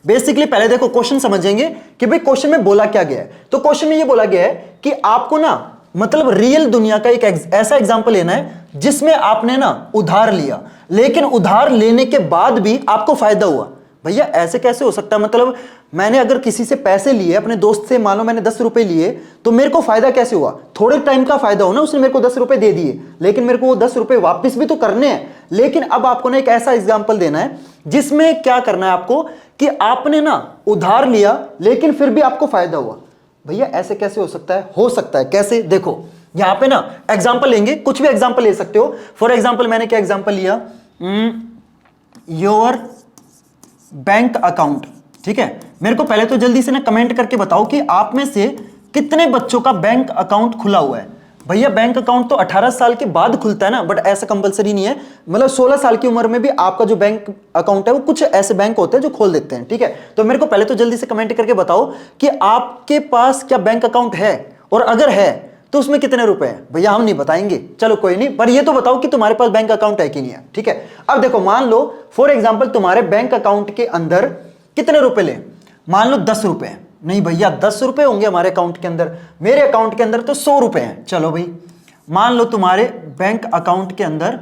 बेसिकली पहले देखो क्वेश्चन समझेंगे कि भाई क्वेश्चन में बोला क्या गया है। तो क्वेश्चन में ये बोला गया है कि आपको ना मतलब रियल दुनिया का एक ऐसा एग्जांपल लेना है जिसमें आपने ना उधार लिया, लेकिन उधार लेने के बाद भी आपको फायदा हुआ। भैया ऐसे कैसे हो सकता है, मतलब मैंने अगर किसी से पैसे लिए, अपने दोस्त से मान लो मैंने 10 रुपए लिए, तो मेरे को फायदा कैसे हुआ, थोड़े टाइम का फायदा हो ना, उसने मेरे को 10 रुपए दे दिए, लेकिन मेरे को वो 10 रुपए वापस भी तो करने हैं। लेकिन अब आपको ना एक ऐसा एग्जाम्पल देना है जिसमें क्या करना है आपको कि आपने ना उधार लिया लेकिन फिर भी आपको फायदा हुआ। भैया ऐसे कैसे हो सकता है, हो सकता है कैसे, देखो यहां पे ना एग्जांपल लेंगे, कुछ भी एग्जांपल ले सकते हो। फॉर एग्जांपल मैंने क्या एग्जांपल लिया, योर बैंक अकाउंट, ठीक है। मेरे को पहले तो जल्दी से ना कमेंट करके बताओ कि आप में से कितने बच्चों का बैंक अकाउंट खुला हुआ है। भैया बैंक अकाउंट तो 18 साल के बाद खुलता है ना, बट ऐसा कंपलसरी नहीं है, मतलब 16 साल की उम्र में भी आपका जो बैंक अकाउंट है वो कुछ ऐसे बैंक होते हैं जो खोल देते हैं, ठीक है। तो मेरे को पहले तो जल्दी से कमेंट करके बताओ कि आपके पास क्या बैंक अकाउंट है, और अगर है तो उसमें कितने रुपए हैं। भैया हम नहीं बताएंगे, चलो कोई नहीं, पर ये तो बताओ कि तुम्हारे पास बैंक अकाउंट है कि नहीं है, ठीक है। अब देखो मान लो फॉर एग्जाम्पल तुम्हारे बैंक अकाउंट के अंदर कितने रुपए ले, मान लो 10 रुपए। नहीं भैया 10 रुपए होंगे हमारे अकाउंट के अंदर, मेरे अकाउंट के अंदर तो 100 रुपए हैं। चलो भाई मान लो तुम्हारे बैंक अकाउंट के अंदर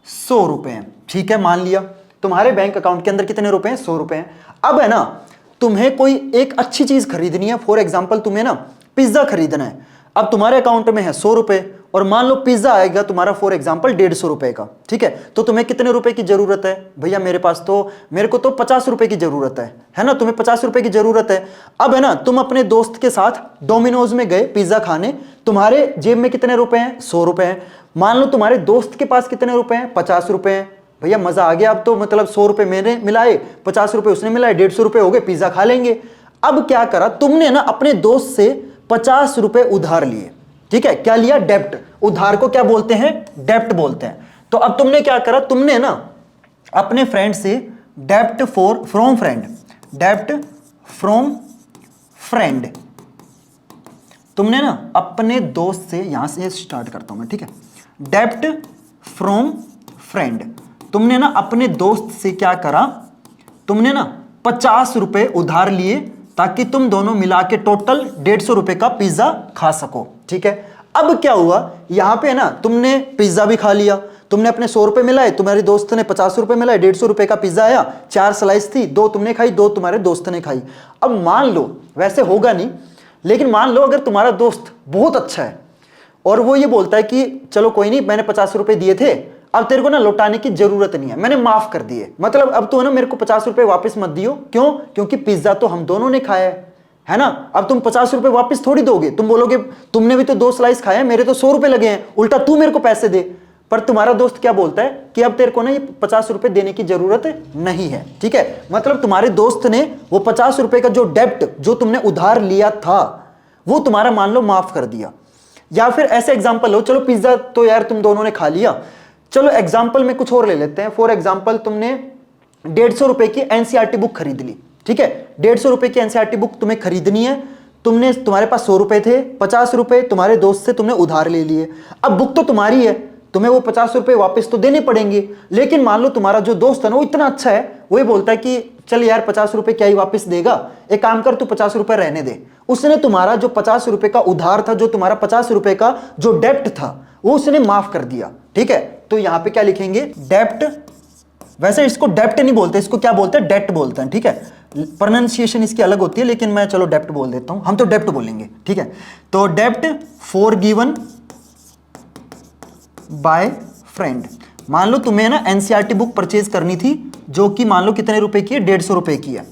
100 रुपए हैं, ठीक है, मान लिया तुम्हारे बैंक अकाउंट के अंदर कितने रुपए हैं, 100 रुपए हैं। अब है ना तुम्हें कोई एक अच्छी चीज खरीदनी है, फॉर एग्जाम्पल तुम्हें ना पिज्जा खरीदना है। अब तुम्हारे अकाउंट में है 100 रुपए और मान लो पिज्जा आएगा तुम्हारा फॉर एग्जांपल 150 रुपए का, ठीक है। तो तुम्हें कितने रुपए की जरूरत है, भैया मेरे को तो 50 रुपए की जरूरत है ना, तुम्हें 50 रुपए की जरूरत है। अब है ना तुम अपने दोस्त के साथ डोमिनोज में गए पिज्जा खाने, तुम्हारे जेब में कितने रुपए हैं, 100 रुपए हैं। मान लो तुम्हारे दोस्त के पास कितने रुपए हैं, 50 रुपए हैं। भैया मजा आ गया, अब तो मतलब 100 रुपए मैंने मिलाए, 50 रुपए उसने मिलाए, 150 रुपए हो गए, पिज्जा खा लेंगे। अब क्या करा तुमने ना अपने दोस्त से 50 रुपए उधार लिए, ठीक है, क्या लिया, डेब्ट। उधार को क्या बोलते हैं, डेब्ट बोलते हैं। तो अब तुमने क्या करा, तुमने ना अपने फ्रेंड से डेब्ट फ्रॉम फ्रेंड, तुमने ना अपने दोस्त से, यहां से स्टार्ट करता हूं मैं, ठीक है, डेब्ट फ्रॉम फ्रेंड, तुमने ना अपने दोस्त से क्या करा, तुमने ना 50 रुपए उधार लिए ताकि तुम दोनों मिला के टोटल 150 रुपए का पिज्जा खा सको, ठीक है। अब क्या हुआ, यहां पे ना तुमने पिज्जा भी खा लिया, तुमने अपने 100 रुपए मिलाए, तुम्हारे दोस्त ने 50 रुपए मिलाए, 150 रुपए का पिज्जा आया, 4 स्लाइस थी, 2 तुमने खाई, 2 तुम्हारे दोस्त ने खाई। अब मान लो, वैसे होगा नहीं, लेकिन मान लो अगर तुम्हारा दोस्त बहुत अच्छा है और वो ये बोलता है कि चलो कोई नहीं, मैंने 50 रुपए दिए थे, अब तेरे को ना लौटाने की जरूरत नहीं है, मैंने माफ कर दिए, मतलब अब तो ना मेरे को 50 रुपए वापस मत दियो। क्यों? क्योंकि पिज्जा तो हम दोनों ने खाया है ना। अब तुम 50 रुपए वापस थोड़ी दोगे, तुम बोलोगे तुमने भी तो 2 स्लाइस खाया, मेरे तो 100 रुपए लगे हैं, उल्टा तू मेरे को पैसे दे। पर तुम्हारा दोस्त क्या बोलता है कि अब तेरे को ना ये 50 रुपए देने की जरूरत नहीं है, ठीक है। मतलब तुम्हारे दोस्त ने वो 50 रुपए का जो डेब्ट जो तुमने उधार लिया था वो तुम्हारा मान लो माफ कर दिया। या फिर ऐसे एग्जांपल लो, चलो पिज्जा तो यार तुम दोनों ने खा लिया, चलो एग्जांपल में कुछ और ले लेते हैं। फॉर एग्जांपल तुमने 150 रुपए की एनसीईआरटी बुक खरीद ली, ठीक है। 150 रुपए की एनसीईआरटी बुक तुम्हें खरीदनी है, तुम्हारे पास 100 रुपए थे, 50 रुपए तुम्हारे दोस्त से तुमने उधार ले लिए। अब बुक तो तुम्हारी है, तुम्हें वो 50 रुपए वापस तो देने पड़ेंगे, लेकिन मान लो तुम्हारा जो दोस्त है ना वो इतना अच्छा है, वो ये बोलता है कि चल यार 50 रुपए क्या ही वापस देगा, एक काम कर तू 50 रुपए रहने दे। उसने तुम्हारा जो 50 रुपए का उधार था, जो तुम्हारा 50 रुपए का जो डेप्ट था वो उसने माफ कर दिया, ठीक है। तो यहां पे क्या लिखेंगे, डेप्ट। वैसे इसको डेप्ट नहीं बोलते, इसको क्या बोलते हैं, डेट बोलते हैं, ठीक है। प्रोनाउंसिएशन इसकी अलग होती है, लेकिन मैं चलो डेप्ट बोल देता हूं, हम तो डेप्ट बोलेंगे, ठीक है। तो डेप्ट फॉरगिवन बाय फ्रेंड। मान लो तुम्हें ना एनसीईआरटी बुक परचेज करनी थी, जो कि मान लो कितने रुपए की है, 150 रुपए की है,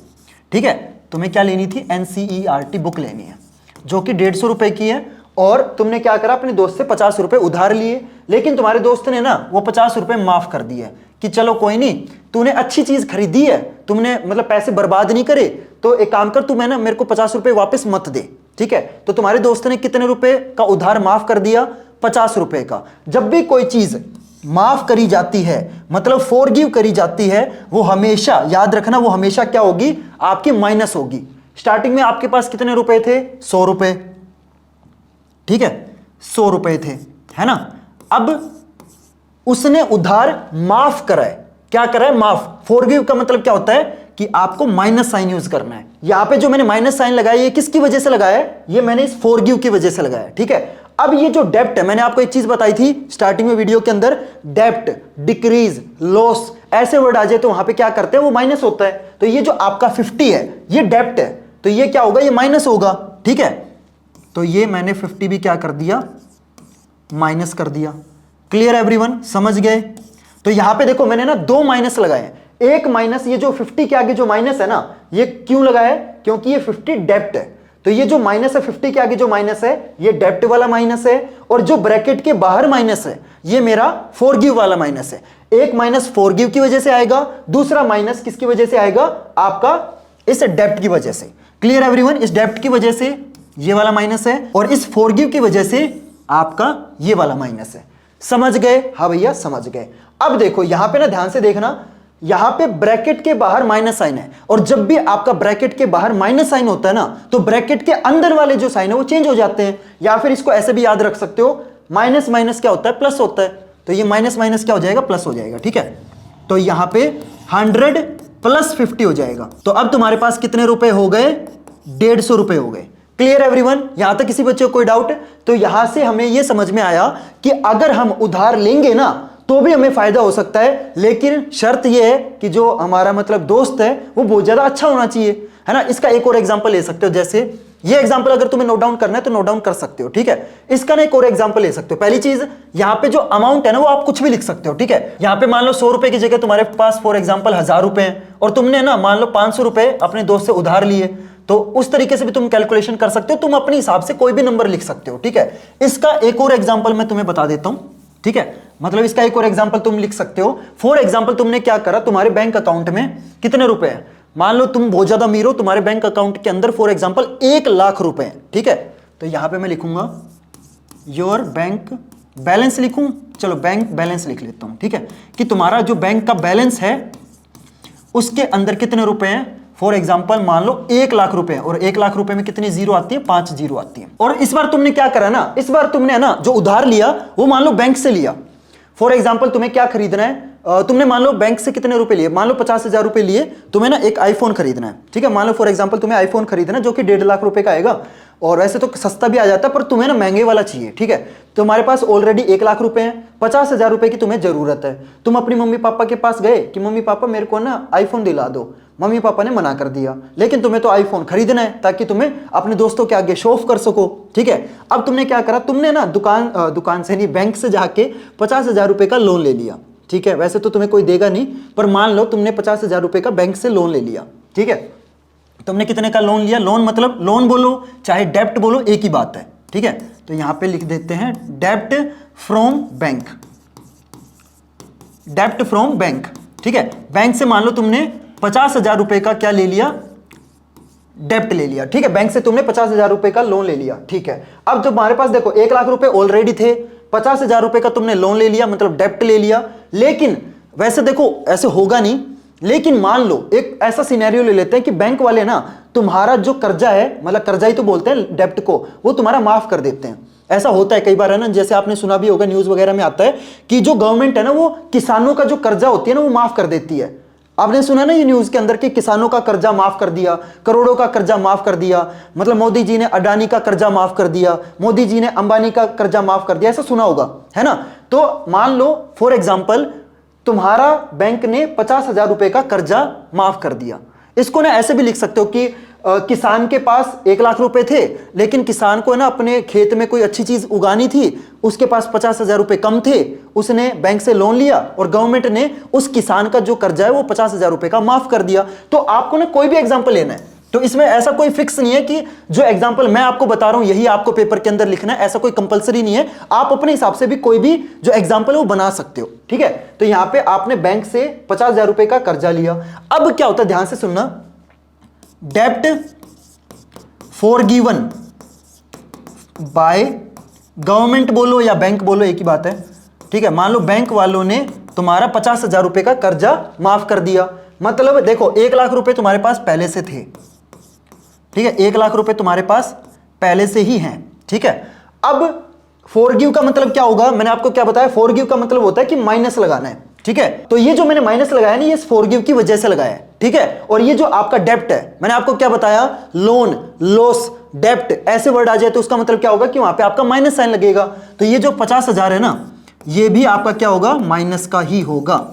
ठीक है। तुम्हें क्या लेनी थी, एनसीईआरटी बुक लेनी है जो कि 150 रुपए की है, और तुमने क्या करा, अपने दोस्त से 50 रुपए उधार लिए, लेकिन तुम्हारे दोस्त ने ना वो 50 रुपए माफ कर दिए कि चलो कोई नहीं, तूने अच्छी चीज खरीदी है, तुमने मतलब पैसे बर्बाद नहीं करे, तो एक काम कर, तू मैं ना मेरे को 50 रुपए वापस मत दे, ठीक है। तो तुम्हारे दोस्त ने कितने रुपए का उधार माफ कर दिया, 50 रुपए का। जब भी कोई चीज माफ करी जाती है, मतलब फॉरगिव करी जाती है, वो हमेशा याद रखना, वो हमेशा क्या होगी, आपकी माइनस होगी। स्टार्टिंग में आपके पास कितने रुपए थे, 100 रुपए, ठीक है, 100 रुपए थे, है ना। अब उसने उधार माफ करा है, क्या करा है, माफ। फॉरगिव का मतलब क्या होता है कि आपको माइनस साइन यूज करना है। यहां पे जो मैंने माइनस साइन लगाया, ये किसकी वजह से लगाया है, ये मैंने इस फॉरगिव की वजह से लगाया है, ठीक है। अब ये जो डेप्ट है, मैंने आपको एक चीज बताई थी स्टार्टिंग में वीडियो के अंदर, डेप्ट, डिक्रीज, लॉस, ऐसे वर्ड आ जाए तो वहां पे क्या करते हैं, वो माइनस होता है। तो ये जो आपका 50 है, ये डेप्ट है, तो ये क्या होगा, ये माइनस होगा, ठीक है। तो ये मैंने 50 भी क्या कर दिया, माइनस कर दिया। क्लियर एवरीवन, समझ गए। तो यहां पे देखो मैंने ना 2 माइनस लगाए, एक माइनस, ये जो 50 के आगे जो माइनस है ना, ये क्यों लगाया है, क्योंकि ये 50 डेप्ट है, तो ये जो माइनस है 50 के आगे जो माइनस है, ये डेप्ट वाला माइनस है, और जो ब्रैकेट के बाहर माइनस है, ये मेरा फॉरगिव वाला माइनस है। एक माइनस फॉरगिव की वजह से आएगा, दूसरा माइनस किसकी वजह से आएगा, आपका इस डेप्ट की वजह से। क्लियर एवरीवन, इस डेप्ट की वजह से ये वाला माइनस है, और इस फॉरगिव की वजह से आपका ये वाला माइनस है। समझ गए, हाँ भैया समझ गए। अब देखो यहां पे ना ध्यान से देखना, यहां पे ब्रैकेट के बाहर माइनस साइन है, और जब भी आपका ब्रैकेट के बाहर माइनस साइन होता है ना, तो ब्रैकेट के अंदर वाले जो साइन है वो चेंज हो जाते हैं। या फिर इसको ऐसे भी याद रख सकते हो, माइनस माइनस क्या होता है, प्लस होता है, तो ये माइनस माइनस क्या हो जाएगा, प्लस हो जाएगा, ठीक है। तो यहां पे 100 प्लस 50 हो जाएगा। तो अब तुम्हारे पास कितने रुपए हो गए, 150 रुपए हो गए। क्लियर एवरीवन, यहां तक किसी बच्चे को कोई डाउट? तो यहां से हमें यह समझ में आया कि अगर हम उधार लेंगे ना तो भी हमें फायदा हो सकता है, लेकिन शर्त यह है कि जो हमारा मतलब दोस्त है वो बहुत ज्यादा अच्छा होना चाहिए, है ना। इसका एक और एग्जांपल ले सकते हो, जैसे ये एग्जांपल अगर तुम्हें नोट डाउन करना है तो नोट डाउन कर सकते हो, ठीक है। इसका ना एक और एग्जांपल ले सकते हो। पहली चीज, यहां पे जो अमाउंट है ना वो आप कुछ भी लिख सकते हो, ठीक है। यहां पे मान लो 100 रुपए की जगह तुम्हारे पास फॉर एग्जांपल 1000 रुपए हैं, और तुमने ना मान लो 500 रुपए अपने दोस्त से उधार लिए, तो उस तरीके से भी तुम कैलकुलेशन कर सकते हो, तुम अपने हिसाब से कोई भी नंबर लिख सकते हो, ठीक है। इसका एक और एग्जांपल मैं तुम्हें बता देता हूं, ठीक है। मतलब इसका एक और एग्जांपल तुम लिख सकते हो। फॉर एग्जांपल तुमने क्या करा, तुम्हारे बैंक अकाउंट में कितने रुपए हैं, मान लो तुम बहुत ज्यादा अमीर हो, तुम्हारे बैंक अकाउंट के अंदर फॉर एग्जांपल 1 लाख रुपए हैं, ठीक है। तो यहां पे मैं लिखूंगा योर बैंक बैलेंस, लिखूं, चलो बैंक बैलेंस लिख लेता हूं, ठीक है, कि तुम्हारा जो बैंक का बैलेंस है उसके अंदर कितने रुपए हैं। फॉर एग्जाम्पल मान लो 1 लाख रुपए, और 1 लाख रुपए में कितनी जीरो आती है, 5 जीरो आती है। और इस बार तुमने क्या करा ना, इस बार तुमने ना जो उधार लिया वो मान लो बैंक से लिया। फॉर एग्जाम्पल तुम्हें क्या खरीदना है, तुमने मान लो बैंक से कितने रुपए लिए, मान लो 50,000 रुपए लिए, तुम्हें ना एक आईफोन खरीदना है, ठीक है। मान लो फॉर एग्जांपल तुम्हें आईफोन खरीदना है जो कि 1.5 लाख रुपए का आएगा, और वैसे तो सस्ता भी आ जाता है पर तुम्हें ना महंगे वाला चाहिए, ठीक है। तुम्हारे पास ऑलरेडी 1 लाख रुपए हैं, 50,000 रुपए की तुम्हें जरूरत है। तुम अपनी मम्मी पापा के पास गए कि मम्मी पापा मेरे को ना आईफोन दिला दो, मम्मी पापा ने मना कर दिया, लेकिन तुम्हें तो आईफोन खरीदना है ताकि तुम्हें अपने दोस्तों के आगे शो ऑफ कर सको, ठीक है। अब तुमने क्या करा, तुमने ना दुकान से नहीं, बैंक से जाके 50,000 रुपए का लोन ले लिया, ठीक है। वैसे तो तुम्हें कोई देगा नहीं, पर मान लो तुमने 50,000 रुपए का बैंक से लोन ले लिया, ठीक है। तुमने कितने का लोन लिया, लोन मतलब लोन बोलो चाहे डेब्ट बोलो एक ही बात है, ठीक है। तो यहां पे लिख देते हैं डेब्ट फ्रॉम बैंक, डेब्ट फ्रॉम बैंक, ठीक है। बैंक से मान लो तुमने 50,000 रुपए का क्या ले लिया, डेब्ट ले लिया, ठीक है। बैंक से तुमने 50,000 रुपए का लोन ले लिया, ठीक है। अब तुम्हारे पास देखो 1 लाख रुपए ऑलरेडी थे, 50,000 रुपए का तुमने लोन ले लिया मतलब डेब्ट ले लिया। लेकिन वैसे देखो ऐसे होगा नहीं, लेकिन मान लो एक ऐसा सिनेरियो ले लेते हैं कि बैंक वाले ना तुम्हारा जो कर्जा है, मतलब कर्जा ही तो बोलते हैं डेब्ट को, वो तुम्हारा माफ कर देते हैं। ऐसा होता है कई बार, है ना, जैसे आपने सुना भी होगा, न्यूज वगैरह में आता है कि जो गवर्नमेंट है ना वो किसानों का जो कर्जा होती है ना वो माफ कर देती है। आपने सुना ना ये न्यूज के अंदर कि किसानों का कर्जा माफ कर दिया, करोड़ों का कर्जा माफ कर दिया, मतलब मोदी जी ने अडानी का कर्जा माफ कर दिया, मोदी जी ने अंबानी का कर्जा माफ कर दिया, ऐसा सुना होगा, है ना। तो मान लो फॉर एग्जाम्पल तुम्हारा बैंक ने 50,000 रुपए का कर्जा माफ कर दिया। इसको ना ऐसे भी लिख सकते हो कि किसान के पास 1 लाख रुपए थे, लेकिन किसान को ना अपने खेत में कोई अच्छी चीज उगानी थी, उसके पास 50,000 रुपए कम थे, उसने बैंक से लोन लिया और गवर्नमेंट ने उस किसान का जो कर्जा है वो 50,000 रुपए का माफ कर दिया। तो आपको ना कोई भी एग्जाम्पल लेना है, तो इसमें ऐसा कोई फिक्स नहीं है कि जो एग्जाम्पल मैं आपको बता रहा हूं यही आपको पेपर के अंदर लिखना है, ऐसा कोई कंपलसरी नहीं है। आप अपने हिसाब से भी कोई भी जो एग्जाम्पल है वो बना सकते हो, ठीक है। तो यहां पे आपने बैंक से 50,000 रुपए का कर्जा लिया। अब क्या होता है, ध्यान से सुनना, डेब्ट फॉरगिवन बाय गवर्नमेंट बोलो या बैंक बोलो एक ही बात है, ठीक है। मान लो बैंक वालों ने तुम्हारा 50,000 रुपए का कर्जा माफ कर दिया, मतलब देखो 1 लाख रुपए तुम्हारे पास पहले से थे, ठीक है। 1 लाख रुपए तुम्हारे पास पहले से ही हैं, ठीक है। अब फॉरगिव का मतलब क्या होगा, मैंने आपको क्या बताया, फॉरगिव का मतलब होता है कि माइनस लगाना है, ठीक है। तो ये जो मैंने माइनस लगाया ना ये फॉरगिव की वजह से लगाया है, ठीक है। और ये जो आपका डेब्ट है, मैंने आपको क्या बताया, लोन, लॉस, डेब्ट ऐसे वर्ड आ जाए तो उसका मतलब क्या होगा कि वहां पे आपका माइनस साइन लगेगा। तो ये जो 50,000 है ना ये भी आपका क्या होगा, माइनस का ही होगा,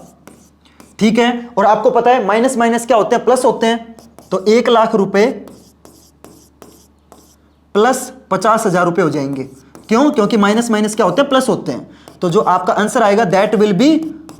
ठीक है। और आपको पता है माइनस माइनस क्या होते हैं, प्लस होते हैं। तो 1 लाख रुपए प्लस 50,000 रुपए हो जाएंगे, क्यों, क्योंकि माइनस माइनस क्या होते हैं, प्लस होते हैं। तो जो आपका आंसर आएगा दैट विल बी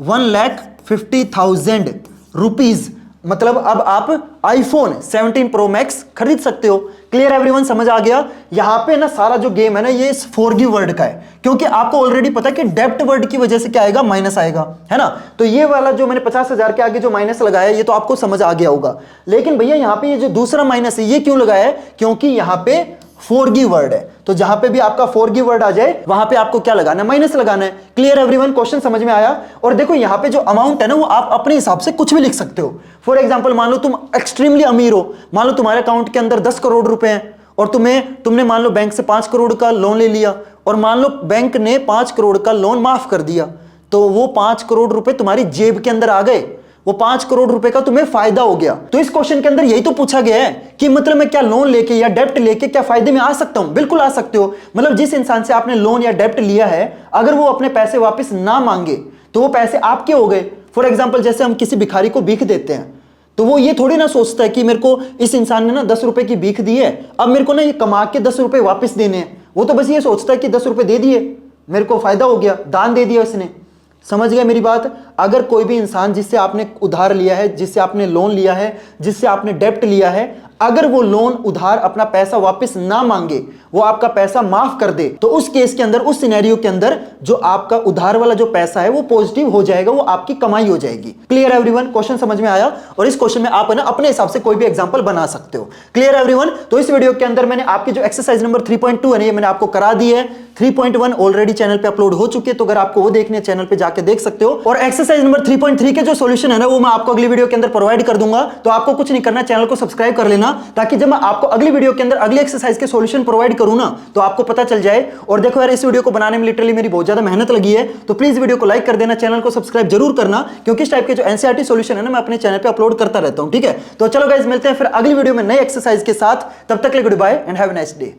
1,50,000 रुपीज। मतलब अब आप आईफोन 17 प्रो मैक्स खरीद सकते हो। क्लियर एवरीवन, समझ आ गया। यहां पे ना सारा जो गेम है ना ये इस फॉरगिव वर्ड का है, क्योंकि आपको ऑलरेडी पता है कि डेब्ट वर्ड की वजह से क्या आएगा, माइनस आएगा, है ना। तो ये वाला जो मैंने 50,000 के आगे जो माइनस लगाया ये तो आपको समझ आ गया होगा। लेकिन भैया यहां पे ये जो दूसरा माइनस है ये क्यों लगाया है, क्योंकि यहां पे फॉरगिव वर्ड है। तो जहां पे भी आपका फॉरगिव वर्ड आ जाए वहां पे आपको क्या लगाना है, माइनस लगाना है। क्लियर एवरीवन, क्वेश्चन समझ में आया। और देखो यहां पे जो अमाउंट है ना वो आप अपने हिसाब से कुछ भी लिख सकते हो। फॉर एग्जांपल मान लो तुम एक्सट्रीमली अमीर हो, मान लो तुम्हारे अकाउंट के अंदर 10 करोड़ रुपए हैं और तुमने मान लो बैंक से 5 करोड़ का लोन ले लिया और मान लो बैंक ने 5 करोड़ का लोन माफ कर दिया, तो वो 5 करोड़ रुपए तुम्हारी जेब के अंदर आ गए, वो 5 करोड़ रुपए का तुम्हें फायदा हो गया। तो इस क्वेश्चन के अंदर यही तो पूछा गया है कि मतलब मैं क्या लोन लेके या डेब्ट लेके क्या फायदे में आ सकता हूं। बिल्कुल आ सकते हो। मतलब जिस इंसान से आपने लोन या डेब्ट लिया है अगर वो अपने पैसे वापस ना मांगे तो वो पैसे आपके हो गए। फॉर एग्जाम्पल जैसे हम किसी भिखारी को भीख देते हैं तो वो ये थोड़ी ना सोचता है कि मेरे को इस इंसान ने ना 10 रुपए की भीख दी है, अब मेरे को ना ये कमा के 10 रुपए वापस देने हैं। वो तो बस ये सोचता है कि 10 रुपए दे दिए, मेरे को फायदा हो गया, दान दे दिया उसने। समझ गया मेरी बात। अगर कोई भी इंसान जिससे आपने उधार लिया है, जिससे आपने लोन लिया है, जिससे आपने डेब्ट लिया है, अगर वो लोन उधार अपना पैसा वापस ना मांगे, वो आपका पैसा माफ कर दे, तो उस केस के अंदर, उस सिनेरियो के अंदर जो आपका उधार वाला जो पैसा है वो पॉजिटिव हो जाएगा, वो आपकी कमाई हो जाएगी। क्लियर एवरीवन, क्वेश्चन समझ में आया। और इस क्वेश्चन में आप ना अपने हिसाब से कोई भी एग्जांपल बना सकते हो। Clear everyone. तो इस वीडियो के अंदर मैंने आपकी जो एक्सरसाइज नंबर 3.2 है ये मैंने आपको करा दी है। 3.1 ऑलरेडी चैनल पे अपलोड हो चुके हैं, तो अगर आपको वो देखने हैं चैनल पे जाके देख सकते हो। और एक्सरसाइज नंबर 3.3 के जो सॉल्यूशन है ना वो मैं आपको अगली वीडियो के अंदर प्रोवाइड कर दूंगा। तो आपको कुछ नहीं करना, चैनल को सब्सक्राइब कर लेना देना, ताकि जब मैं आपको अगली वीडियो के अंदर अगली एक्सरसाइज के सॉल्यूशन प्रोवाइड करूं ना तो आपको पता चल जाए। और देखो यार, इस वीडियो को बनाने में लिटरली मेरी बहुत ज्यादा मेहनत लगी है, तो प्लीज वीडियो को लाइक कर देना, चैनल को सब्सक्राइब जरूर करना, क्योंकि इस टाइप के जो एनसीईआरटी सॉल्यूशन है ना मैं अपने चैनल पे अपलोड करता रहता हूं। ठीक है, तो चलो गाइस, मिलते हैं फिर अगली वीडियो में नई एक्सरसाइज के साथ। तब तक के लिए goodbye and have a nice day.